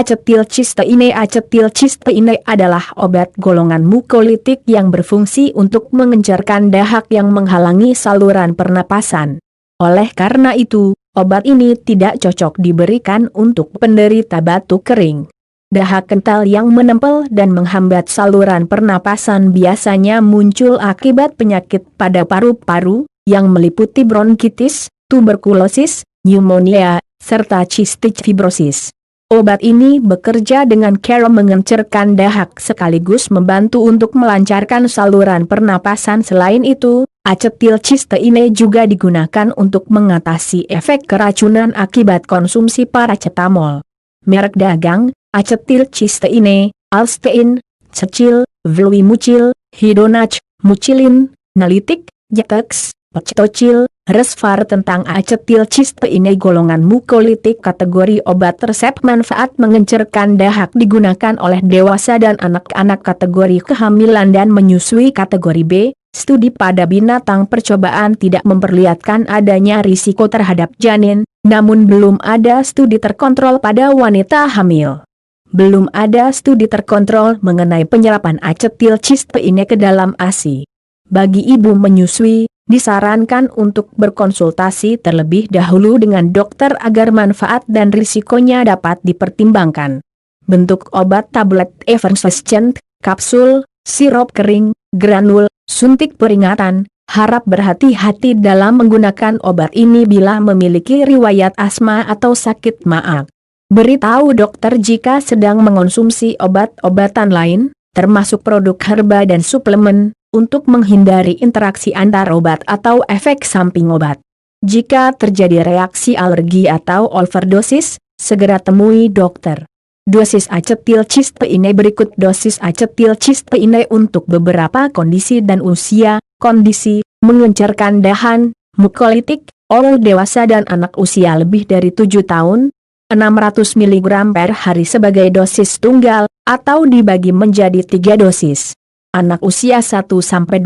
Acetilcisteine. Acetilcisteine adalah obat golongan mukolitik yang berfungsi untuk mengencerkan dahak yang menghalangi saluran pernapasan. Oleh karena itu, obat ini tidak cocok diberikan untuk penderita batuk kering. Dahak kental yang menempel dan menghambat saluran pernapasan biasanya muncul akibat penyakit pada paru-paru, yang meliputi bronkitis, tuberkulosis, pneumonia, serta cystic fibrosis. Obat ini bekerja dengan cara mengencerkan dahak sekaligus membantu untuk melancarkan saluran pernapasan. Selain itu, acetilcisteine juga digunakan untuk mengatasi efek keracunan akibat konsumsi paracetamol. Merek dagang, acetilcisteine, Alstein, Cecil, Vluimucil, Hidonach, Mucilin, Nalitic, Jetex, Pactocil, Resvar. Tentang acetilcisteine golongan mukolitik kategori obat resep manfaat mengencerkan dahak digunakan oleh dewasa dan anak-anak kategori kehamilan dan menyusui kategori B. Studi pada binatang percobaan tidak memperlihatkan adanya risiko terhadap janin, namun belum ada studi terkontrol pada wanita hamil. Belum ada studi terkontrol mengenai penyerapan acetilcisteine ke dalam ASI. Bagi ibu menyusui, disarankan untuk berkonsultasi terlebih dahulu dengan dokter agar manfaat dan risikonya dapat dipertimbangkan. Bentuk obat tablet effervescent, kapsul, sirup kering, granul, suntik peringatan. Harap berhati-hati dalam menggunakan obat ini bila memiliki riwayat asma atau sakit maag. Beritahu dokter jika sedang mengonsumsi obat-obatan lain, termasuk produk herba dan suplemen, untuk menghindari interaksi antar obat atau efek samping obat. Jika terjadi reaksi alergi atau overdosis, segera temui dokter. Dosis acetilcisteine. Berikut dosis acetilcisteine untuk beberapa kondisi dan usia. Kondisi: mengencerkan dahan, mukolitik, orang dewasa dan anak usia lebih dari 7 tahun, 600 mg per hari sebagai dosis tunggal, atau dibagi menjadi 3 dosis. Anak usia 1-24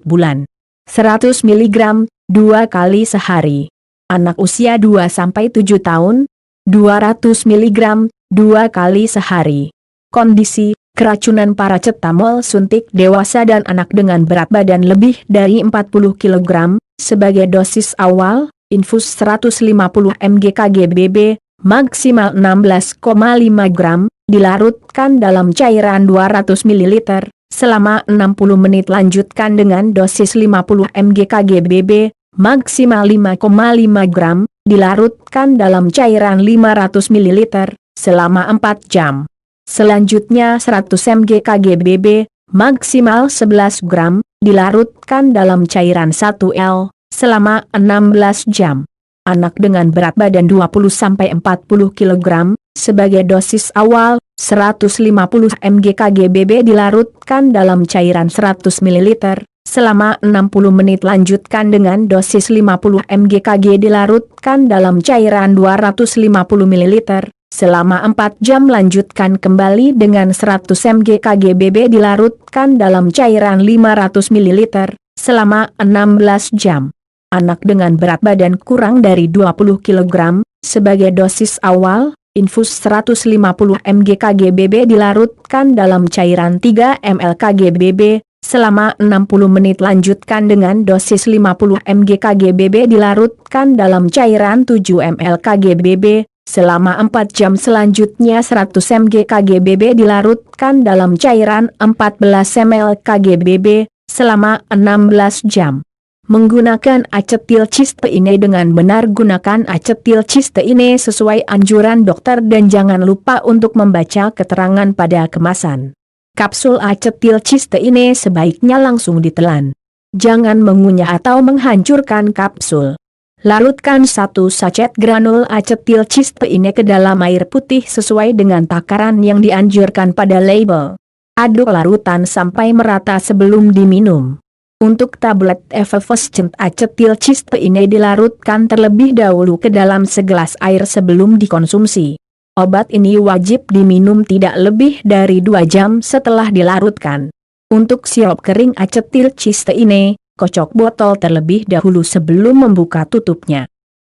bulan, 100 mg, 2 kali sehari. Anak usia 2-7 tahun, 200 mg, 2 kali sehari. Kondisi: keracunan paracetamol suntik dewasa dan anak dengan berat badan lebih dari 40 kg, sebagai dosis awal, infus 150 mg KGBB, maksimal 16,5 gram, dilarutkan dalam cairan 200 ml, selama 60 menit. Lanjutkan dengan dosis 50 mg KGBB, maksimal 5,5 gram, dilarutkan dalam cairan 500 ml, selama 4 jam. Selanjutnya 100 mg KGBB, maksimal 11 gram, dilarutkan dalam cairan 1 L, selama 16 jam. Anak dengan berat badan 20-40 kg, sebagai dosis awal, 150 mg KGBB dilarutkan dalam cairan 100 ml, selama 60 menit. Lanjutkan dengan dosis 50 mg KG dilarutkan dalam cairan 250 ml, selama 4 jam. Lanjutkan kembali dengan 100 mg KGBB dilarutkan dalam cairan 500 ml, selama 16 jam. Anak dengan berat badan kurang dari 20 kg, sebagai dosis awal, infus 150 mg KGBB dilarutkan dalam cairan 3 ml KGBB, selama 60 menit. Lanjutkan dengan dosis 50 mg KGBB dilarutkan dalam cairan 7 ml KGBB, selama 4 jam. Selanjutnya 100 mg KGBB dilarutkan dalam cairan 14 ml KGBB, selama 16 jam. Menggunakan acetilcisteine dengan benar. Gunakan acetilcisteine sesuai anjuran dokter dan jangan lupa untuk membaca keterangan pada kemasan. Kapsul acetilcisteine sebaiknya langsung ditelan. Jangan mengunyah atau menghancurkan kapsul. Larutkan 1 sachet granul acetilcisteine ke dalam air putih sesuai dengan takaran yang dianjurkan pada label. Aduk larutan sampai merata sebelum diminum. Untuk tablet effervescent acetilcisteine dilarutkan terlebih dahulu ke dalam segelas air sebelum dikonsumsi. Obat ini wajib diminum tidak lebih dari 2 jam setelah dilarutkan. Untuk sirup kering acetilcisteine, kocok botol terlebih dahulu sebelum membuka tutupnya.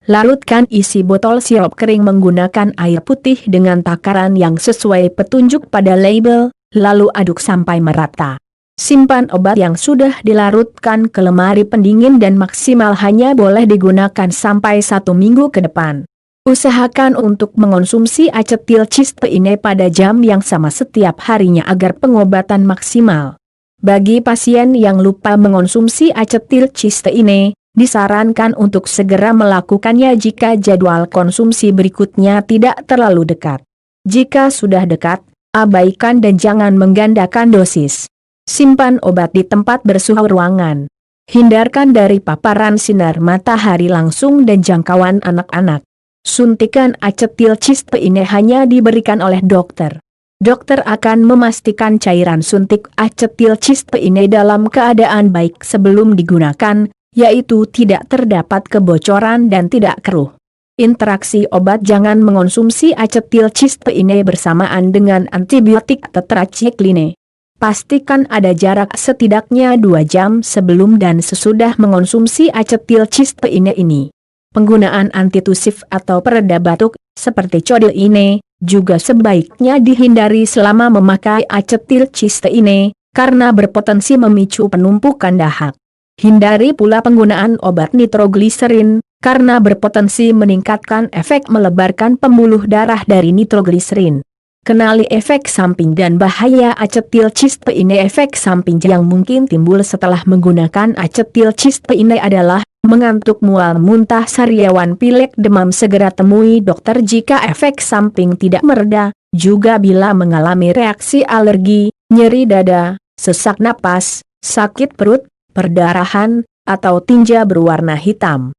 Larutkan isi botol sirup kering menggunakan air putih dengan takaran yang sesuai petunjuk pada label, lalu aduk sampai merata. Simpan obat yang sudah dilarutkan ke lemari pendingin dan maksimal hanya boleh digunakan sampai 1 minggu ke depan. Usahakan untuk mengonsumsi acetilcysteine pada jam yang sama setiap harinya agar pengobatan maksimal. Bagi pasien yang lupa mengonsumsi acetilcysteine, disarankan untuk segera melakukannya jika jadwal konsumsi berikutnya tidak terlalu dekat. Jika sudah dekat, abaikan dan jangan menggandakan dosis. Simpan obat di tempat bersuhu ruangan. Hindarkan dari paparan sinar matahari langsung dan jangkauan anak-anak. Suntikan acetilcysteine hanya diberikan oleh dokter. Dokter akan memastikan cairan suntik acetilcysteine dalam keadaan baik sebelum digunakan, yaitu tidak terdapat kebocoran dan tidak keruh. Interaksi obat: jangan mengonsumsi acetilcysteine bersamaan dengan antibiotik tetracycline. Pastikan ada jarak setidaknya 2 jam sebelum dan sesudah mengonsumsi acetilcysteine ini. Penggunaan antitusif atau pereda batuk, seperti codeine, juga sebaiknya dihindari selama memakai acetilcysteine, karena berpotensi memicu penumpukan dahak. Hindari pula penggunaan obat nitrogliserin, karena berpotensi meningkatkan efek melebarkan pembuluh darah dari nitrogliserin. Kenali efek samping dan bahaya acetilcysteine. Efek samping yang mungkin timbul setelah menggunakan acetilcysteine adalah mengantuk, mual, muntah, sariawan, pilek, demam. Segera temui dokter jika efek samping tidak mereda, juga bila mengalami reaksi alergi, nyeri dada, sesak napas, sakit perut, perdarahan, atau tinja berwarna hitam.